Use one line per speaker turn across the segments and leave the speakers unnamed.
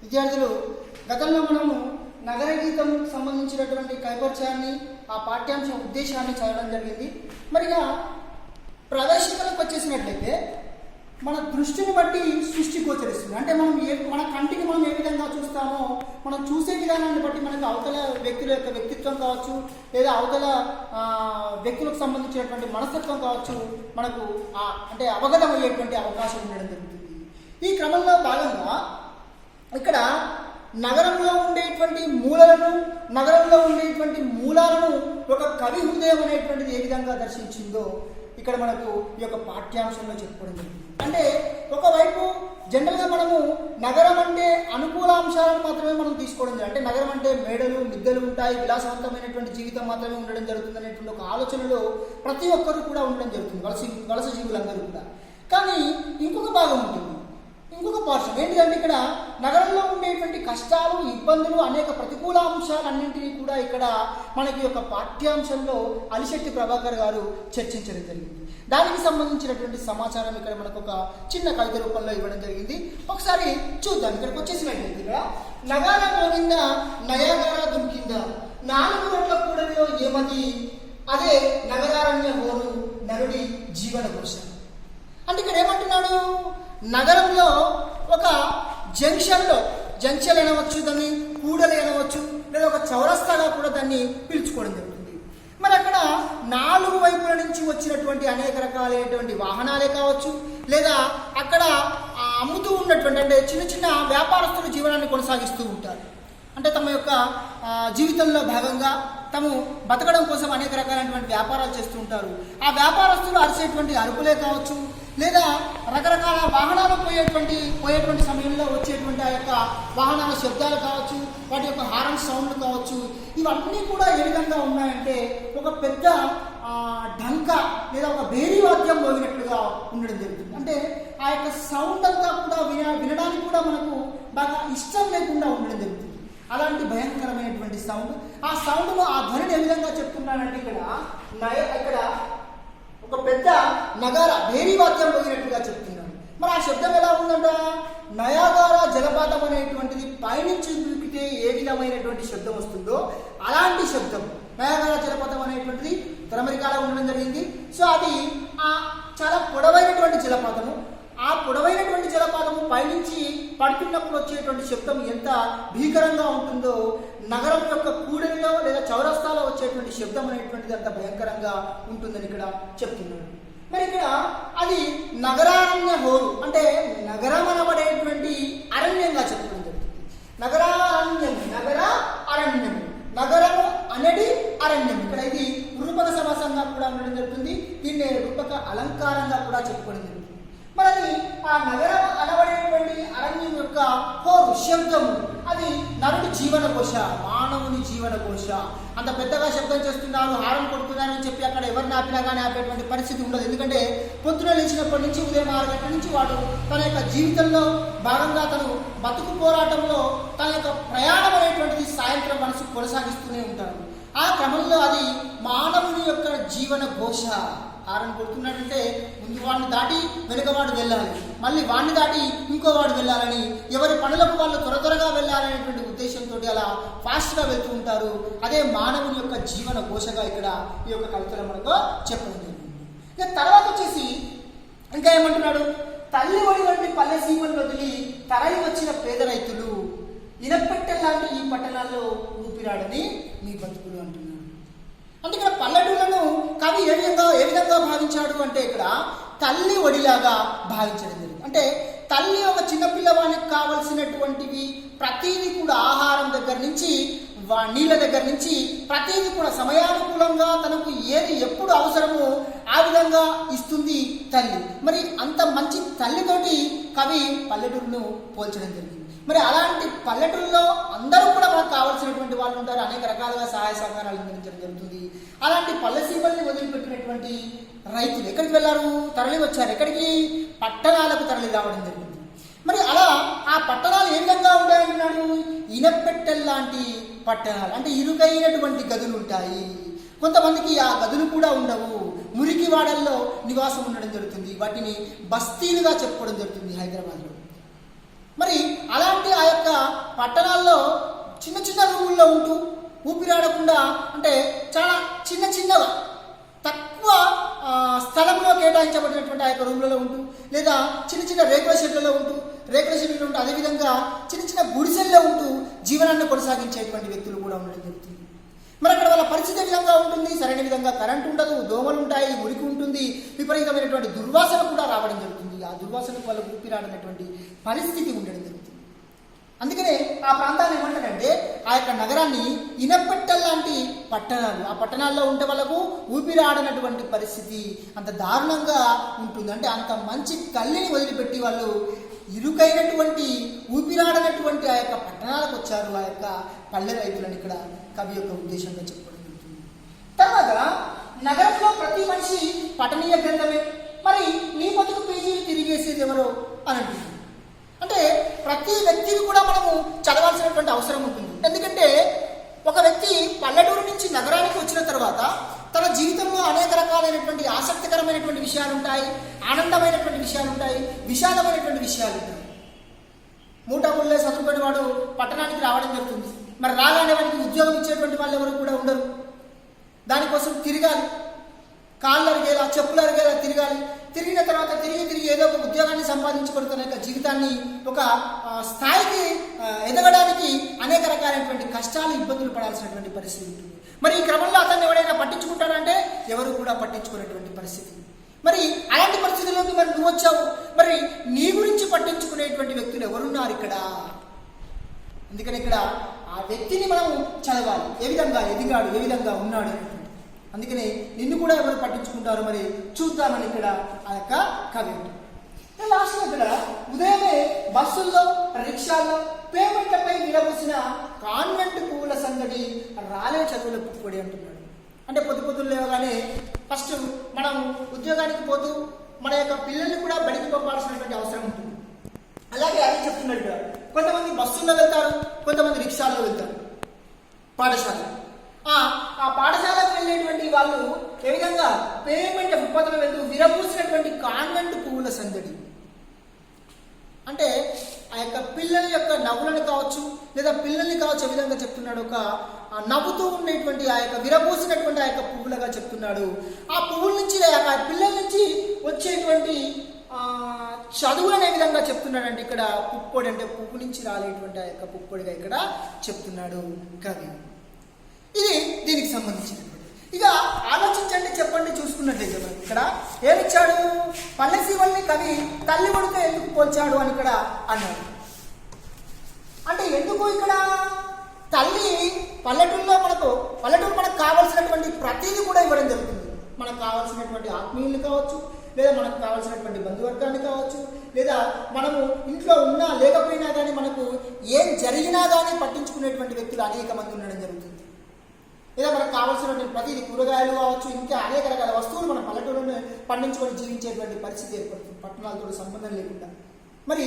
విద్యార్థులు గతంలో మనము నగర గీతం సంబంధించినటువంటి కైపర్యాన్ని ఆ పాఠ్యాంశ ఉద్దేశాన్ని చదవడం జరిగింది. మరిగా ప్రవేశికలకు వచ్చేసినట్లయితే మన దృష్టిని బట్టి సృష్టి గోచరిస్తుంది. అంటే మనం మన కంటికి మనం ఏ విధంగా చూస్తామో మనం చూసే విధానాన్ని బట్టి మనకు అవతల వ్యక్తుల యొక్క వ్యక్తిత్వం కావచ్చు, లేదా అవతల వ్యక్తులకు సంబంధించినటువంటి మనస్తత్వం కావచ్చు, మనకు అంటే అవగతం అయ్యేటువంటి అవకాశం ఉండడం జరుగుతుంది. ఈ క్రమంలో భాగంగా ఇక్కడ నగరంలో ఉండేటువంటి నగరంలో ఉండేటువంటి మూలాలను ఒక కవి హృదయం అనేటువంటిది ఏ విధంగా దర్శించిందో ఇక్కడ మనకు ఈ యొక్క పాఠ్యాంశంలో చెప్పుకోవడం జరిగింది. అంటే ఒకవైపు జనరల్గా మనము నగరం అంటే అనుకూల అంశాలను మాత్రమే మనం తీసుకోవడం జరిగింది. అంటే నగరం అంటే మేడలు మిద్దెలు ఉంటాయి, విలాసవంతమైనటువంటి జీవితం మాత్రమే ఉండడం జరుగుతుంది అనేటువంటి ఒక ఆలోచనలో ప్రతి ఒక్కరూ కూడా ఉండడం జరుగుతుంది, వలస జీవులందరూ కూడా. కానీ ఇంకొక భాగం ఉంటుంది, ఇంకొక పార్శ్వం ఏంటిదంటే ఇక్కడ నగరంలో ఉండేటువంటి కష్టాలు, ఇబ్బందులు, అనేక ప్రతికూల అంశాలన్నింటినీ కూడా ఇక్కడ మనకి యొక్క పాఠ్యాంశంలో అలిశెట్టి ప్రభాకర్ గారు చర్చించడం జరిగింది. దానికి సంబంధించినటువంటి సమాచారం ఇక్కడ మనకు ఒక చిన్న కవిత రూపంలో ఇవ్వడం జరిగింది. ఒకసారి చూద్దాం. ఇక్కడికి వచ్చేసినట్లయితే ఇక్కడ నగార మోగింద నయాగార దుంకింద 4 రోడ్ల కూడలిలో ఏమది అదే నగరారణ్య హోరు నరుడి జీవన ఘోష. అంటే ఇక్కడ ఏమంటున్నాడు, నగరంలో ఒక జంక్షన్ అనవచ్చు, దాన్ని కూడలి అనవచ్చు, లేదా ఒక చౌరస్తాగా కూడా దాన్ని పిలుచుకోవడం జరుగుతుంది. మరి అక్కడ 4 వైపుల నుంచి వచ్చినటువంటి అనేక రకాలైనటువంటి వాహనాలే కావచ్చు, లేదా అక్కడ అమ్ముతూ ఉన్నటువంటి అంటే చిన్న చిన్న వ్యాపారస్తులు జీవనాన్ని కొనసాగిస్తూ ఉంటారు. అంటే తమ యొక్క జీవితంలో భాగంగా తాము బతకడం కోసం అనేక రకాలైనటువంటి వ్యాపారాలు చేస్తూ ఉంటారు. ఆ వ్యాపారస్తులు అరిచేటువంటి అరుపులే కావచ్చు, లేదా రకరకాల వాహనాలు పోయేటువంటి సమయంలో వచ్చేటువంటి ఆ యొక్క వాహనాల శబ్దాలు కావచ్చు, వాటి యొక్క హారన్ సౌండ్లు కావచ్చు, ఇవన్నీ కూడా ఏ విధంగా ఉన్నాయంటే ఒక పెద్ద ఢంక లేదా ఒక భేరీ వాద్యం మోగినట్లుగా ఉండడం జరుగుతుంది. అంటే ఆ యొక్క సౌండ్ అంతా కూడా వినడానికి కూడా మనకు బాగా ఇష్టం లేకుండా ఉండడం జరుగుతుంది. అలాంటి భయంకరమైనటువంటి సౌండ్, ఆ సౌండ్ను ఆ ధ్వనిని ఏ విధంగా చెప్తున్నానంటే ఇక్కడ ఒక పెద్ద నగార భేరీ వాద్యం పోయినట్టుగా చెప్తున్నాను. మరి ఆ శబ్దం ఎలా ఉందంట, నయాగార జలపాతం అనేటువంటిది పైనుంచి దూకితే ఏ విధమైనటువంటి శబ్దం వస్తుందో అలాంటి శబ్దం నయాగార జలపాతం అనేటువంటిది ఉత్తర అమెరికాలో ఉండడం జరిగింది. సో అది చాలా పొడవైనటువంటి జలపాతము. ఆ పొడవైనటువంటి జలపాతము పైనుంచి పడుతున్నప్పుడు వచ్చేటువంటి శబ్దం ఎంత భీకరంగా ఉంటుందో నగరం యొక్క కూడలిలో లేదా చౌరస్తాలో వచ్చేటువంటి శబ్దం అనేటువంటిది అంత భయంకరంగా ఉంటుందని ఇక్కడ చెప్తున్నాడు. మరి ఇక్కడ అది నగరారణ్య హోరు అంటే నగరం అనబడేటువంటి అరణ్యంగా చెప్పడం జరుగుతుంది. నగర అరణ్యం, నగరము అనేది అరణ్యం. ఇక్కడ ఇది రూపక సమాసంగా కూడా ఉండడం జరుగుతుంది. దీన్ని రూపక అలంకారంగా కూడా చెప్పుకోవడం జరుగుతుంది. మరి ఆ నగరం అనబడేటువంటి అరణ్యం యొక్క హోరు శబ్దము అది నరుడి జీవన కోశ, మానవుని జీవన కోశ. అంత పెద్దగా శబ్దం చేస్తున్నారు, హారం కొడుతున్నారు అని చెప్పి అక్కడ ఎవరిని ఆపినా కానీ ఆపేటువంటి పరిస్థితి ఉండదు. ఎందుకంటే పొద్దున లేచినప్పటి నుంచి ఉదయం 6 గంటల నుంచి వాడు తన యొక్క జీవితంలో భాగంగా తను బతుకు పోరాటంలో తన యొక్క ప్రయాణం అనేటువంటిది సాయంత్రం మనసు కొనసాగిస్తూనే ఉంటాడు. ఆ క్రమంలో అది మానవుని యొక్క జీవన ఘోష. హారన్ కొడుతున్నట్లయితే ముందు వాడిని దాటి వెనుకవాడు వెళ్ళాలి, మళ్ళీ వాడిని దాటి ఇంకో వాడు వెళ్ళాలని, ఎవరి పనులకు వాళ్ళు త్వరగా వెళ్ళాలనేటువంటి ఉద్దేశంతో అలా ఫాస్ట్గా వెళ్తూ ఉంటారు. అదే మానవుని యొక్క జీవన ఘోషగా ఇక్కడ ఈ యొక్క కవితలో మనకు చెప్పడం జరిగింది. ఇక తర్వాత వచ్చేసి ఇంకా ఏమంటున్నాడు, తల్లి ఒడి వంటి పల్లె సీమలు వదిలి తరలి వచ్చిన పేద రైతులు ఇనపెట్టెలాంటి ఈ పట్టణాల్లో ఊపిరాడని మీ బతుకులు అంటున్నాడు. అంటే ఇక్కడ పల్లెటూళ్ళను కవి ఏ విధంగా భావించాడు అంటే ఇక్కడ తల్లి ఒడిలాగా భావించడం జరిగింది. అంటే తల్లి ఒక చిన్నపిల్లవానికి కావలసినటువంటివి ప్రతిదీ కూడా ఆహారం దగ్గర నుంచి నీళ్ళ దగ్గర నుంచి ప్రతిదీ కూడా సమయానుకూలంగా తనకు ఏది ఎప్పుడు అవసరమో ఆ విధంగా ఇస్తుంది తల్లి. మరి అంత మంచి తల్లితోటి కవి పల్లెటూరును పోల్చడం జరిగింది. మరి అలాంటి పల్లెటూరులో అందరూ కూడా మనకు కావాల్సినటువంటి వాళ్ళు ఉంటారు, అనేక రకాలుగా సహాయ సహకారాలు అందించడం జరుగుతుంది. అలాంటి పల్లె సీమల్ని వదిలిపెట్టినటువంటి రైతులు ఎక్కడికి వెళ్ళారు, తరలి వచ్చారు. ఎక్కడికి, పట్టణాలకు తరలి రావడం జరిగింది. మరి అలా ఆ పట్టణాలు ఏ విధంగా ఉంటాయంటున్నాడు, ఇనపెట్టెల్లాంటి పట్టణాలు. అంటే ఇరుకైనటువంటి గదులు ఉంటాయి, కొంతమందికి ఆ గదులు కూడా ఉండవు, మురికి వాడల్లో నివాసం ఉండడం జరుగుతుంది. వాటిని బస్తీలుగా చెప్పుకోవడం జరుగుతుంది హైదరాబాద్లో. మరి అలాంటి ఆ యొక్క పట్టణాల్లో చిన్న చిన్న రూముల్లో ఉంటూ ఊపిరాడకుండా, అంటే చాలా చిన్న చిన్నగా తక్కువ స్థలంలో కేటాయించబడినటువంటి ఆ యొక్క రూమ్లలో ఉంటూ, లేదా చిన్న చిన్న రేకుల షెడ్లలో ఉంటూ అదేవిధంగా చిన్న చిన్న గుడిసెల్లో ఉంటూ జీవనాన్ని కొనసాగించేటువంటి వ్యక్తులు కూడా ఉండడం జరుగుతుంది. మరి అక్కడ వాళ్ళ పరిస్థితి ఏ విధంగా ఉంటుంది? సరైన విధంగా కరెంట్ ఉండదు, దోమలు ఉంటాయి, మురికి ఉంటుంది, విపరీతమైనటువంటి దుర్వాసన కూడా రావడం జరుగుతుంది. ఆ దుర్వాసనకు వాళ్ళకు ఊపిరాడనటువంటి పరిస్థితి ఉండడం జరుగుతుంది. అందుకనే ఆ ప్రాంతాన్ని ఏమంటారంటే, ఆ యొక్క నగరాన్ని ఇనపెట్టల్లాంటి పట్టణాలు, ఆ పట్టణాల్లో ఉంటే వాళ్ళకు ఊపిరాడనటువంటి పరిస్థితి అంత దారుణంగా ఉంటుంది. అంటే అంత మంచి తల్లిని వదిలిపెట్టి వాళ్ళు ఇరుకైనటువంటి ఊపిరాడనటువంటి ఆ యొక్క పట్టణాలకు వచ్చారు, ఆ యొక్క పల్లె రైతులను ఇక్కడ కవి యొక్క ఉద్దేశంగా చెప్పడం జరుగుతుంది. తర్వాత నగరంలో ప్రతి మనిషి పఠనీయ గ్రంథమే, మరి నీ బతుకు పేజీలు తిరిగేసేది ఎవరో అని అంటుంది. అంటే ప్రతి వ్యక్తిని కూడా మనము చదవాల్సినటువంటి అవసరం ఉంటుంది. ఎందుకంటే ఒక వ్యక్తి పల్లెటూరు నుంచి నగరానికి వచ్చిన తర్వాత తన జీవితంలో అనేక రకాలైనటువంటి ఆసక్తికరమైనటువంటి విషయాలు ఉంటాయి, ఆనందమైనటువంటి విషయాలు ఉంటాయి, విషాదమైనటువంటి విషయాలు ఉంటాయి. మూటముళ్ళే చదువుకునే వాడు పట్టణానికి రావడం జరుగుతుంది. మరి రాగానే వాడికి ఉద్యోగం ఇచ్చేటువంటి వాళ్ళు ఎవరు కూడా ఉండరు. దానికోసం తిరగాలి, కాళ్ళు అరిగేలా, చెప్పులు అరిగేలా తిరగాలి. తిరిగిన తర్వాత తిరిగి ఏదో ఒక ఉద్యోగాన్ని సంపాదించుకొని తన యొక్క జీవితాన్ని ఒక స్థాయికి ఎదగడానికి అనేక రకాలైనటువంటి కష్టాలు, ఇబ్బందులు పడాల్సినటువంటి పరిస్థితి ఉంటుంది. మరి ఈ క్రమంలో అతన్ని ఎవరైనా పట్టించుకుంటారంటే ఎవరు కూడా పట్టించుకునేటువంటి పరిస్థితి. మరి అలాంటి పరిస్థితుల్లోకి మరి నువ్వు వచ్చావు, మరి నీ గురించి పట్టించుకునేటువంటి వ్యక్తులు ఎవరున్నారు ఇక్కడ? అందుకని ఇక్కడ ఆ వ్యక్తిని మనం చదవాలి, ఏ విధంగా ఎదిగాడు, ఏ విధంగా ఉన్నాడు. అందుకని నిన్ను కూడా ఎవరు పట్టించుకుంటారు మరి చూద్దామని ఇక్కడ ఆ యొక్క కవి. లాస్ట్ ఇక్కడ ఉదయమే బస్సుల్లో, రిక్షాల్లో పేమెంట్లపై విరబూసిన కాన్వెంట్ పువ్వుల సంగడి రాలే చదువుల పుప్పొడి అంటున్నాడు. అంటే పొద్దులు లేవగానే ఫస్ట్ మనం ఉద్యోగానికి పోతూ మన యొక్క పిల్లల్ని కూడా బడికి పంపాల్సినటువంటి అవసరం ఉంటుంది. అలాగే అది చెప్తున్నాడు ఇక్కడ. కొంతమంది బస్సుల్లో వెళ్తారు, కొంతమంది రిక్షాల్లో వెళ్తారు పాఠశాల. ఆ పాఠశాలకు వెళ్ళేటువంటి వాళ్ళు ఏ విధంగా పేమెంట్ ఫుట్పాత్లో వెళ్తూ విరబూసినటువంటి కాన్వెంట్ పువ్వుల సందడి. అంటే ఆ యొక్క పిల్లల యొక్క నవ్వులను కావచ్చు, లేదా పిల్లల్ని కావచ్చు, ఏ విధంగా చెప్తున్నాడు, ఒక నవ్వుతూ ఉండేటువంటి ఆ యొక్క విరబూసినటువంటి ఆ యొక్క పువ్వులుగా చెప్తున్నాడు. ఆ పువ్వుల నుంచి, ఆ పిల్లల నుంచి వచ్చేటువంటి చదువులను ఏ విధంగా చెప్తున్నాడంటే ఇక్కడ పుప్పొడి, అంటే పువ్వు నుంచి రాలేటువంటి ఆ యొక్క పుప్పొడిగా ఇక్కడ చెప్తున్నాడు కవి. ఇది దీనికి సంబంధించినటువంటి. ఇక ఆలోచించండి, చెప్పండి, చూసుకున్నట్లయితే మనకి ఇక్కడ ఏమిచ్చాడు? పల్లెసీమల్ని కవి తల్లి ఒడితో ఎందుకు పోల్చాడు అని ఇక్కడ అన్నాడు. అంటే ఎందుకు ఇక్కడ తల్లి పల్లెటూరులో మనకు కావాల్సినటువంటి ప్రతిదీ కూడా ఇవ్వడం జరుగుతుంది. మనకు కావాల్సినటువంటి ఆత్మీయులు కావచ్చు, లేదా మనకు కావాల్సినటువంటి బంధువర్గాన్ని కావచ్చు, లేదా మనము ఇంట్లో ఉన్నా లేకపోయినా కానీ మనకు ఏం జరిగినా కానీ పట్టించుకునేటువంటి వ్యక్తులు అనేక మంది ఉండడం జరుగుతుంది. లేదా మనకు కావాల్సినటువంటి ప్రతిదీ, కూరగాయలు కావచ్చు, ఇంకా అనేక రకాల వస్తువులు మన పల్లెటూరులో పండించుకొని జీవించేటువంటి పరిస్థితి ఏర్పడుతుంది పట్టణాలతో సంబంధం లేకుండా. మరి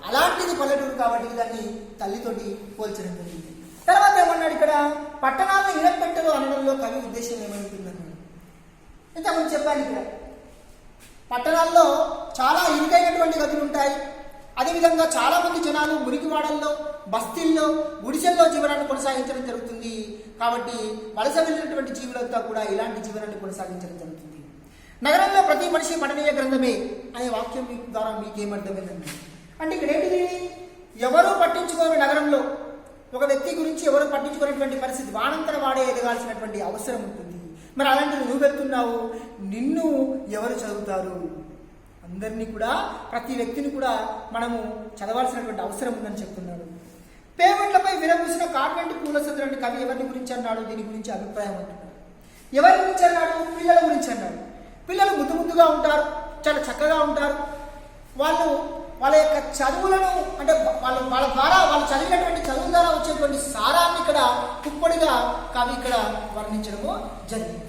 అలాంటిది పల్లెటూరు కాబట్టి దాన్ని తల్లితోటి పోల్చడం జరిగింది. తర్వాత ఏమన్నాడు ఇక్కడ? పట్టణాలను ఇనపెట్టలు అనడంలో కవి ఉద్దేశం ఏమవుతుందన్నాడు. ఇంతకుముందు చెప్పాను, ఇక్కడ పట్టణాల్లో చాలా ఇరుకైనటువంటి గదులు ఉంటాయి. అదేవిధంగా చాలా మంది జనాలు మురికివాడల్లో, బస్తీల్లో, గుడిసెల్లో జీవనాన్ని కొనసాగించడం జరుగుతుంది. కాబట్టి వలస వెళ్ళినటువంటి జీవులంతా కూడా ఇలాంటి జీవనాన్ని కొనసాగించడం జరుగుతుంది. నగరంలో ప్రతి మనిషి పఠనీయ గ్రంథమే అనే వాక్యం ద్వారా మీకేమర్థమైందండి? అంటే ఇక్కడ ఏంటిది? ఎవరూ పట్టించుకోని నగరంలో ఒక వ్యక్తి గురించి ఎవరు పట్టించుకునేటువంటి పరిస్థితి, వానంతర వాడే ఎదగాల్సినటువంటి అవసరం ఉంటుంది. మరి అలాంటిది నువ్వు వెళ్తున్నావు, నిన్ను ఎవరు చదువుతారు? అందరినీ కూడా, ప్రతి వ్యక్తిని కూడా మనము చదవాల్సినటువంటి అవసరం ఉందని చెప్తున్నాడు. పేమెంట్లపై విరబూసిన కాన్వెంట్ పూల సందడి కవి ఎవరిని గురించి అన్నాడు? దీని గురించి అభిప్రాయం అంటున్నాడు. ఎవరి గురించి అన్నాడు? పిల్లల గురించి అన్నాడు. పిల్లలు ముద్దుగా ఉంటారు, చాలా చక్కగా ఉంటారు. వాళ్ళ యొక్క చదువులను, అంటే వాళ్ళ ద్వారా వాళ్ళు చదివినటువంటి చదువు ద్వారా వచ్చేటువంటి సారాన్ని ఇక్కడ పుప్పొడిగా కవి ఇక్కడ వర్ణించడము జరిగింది.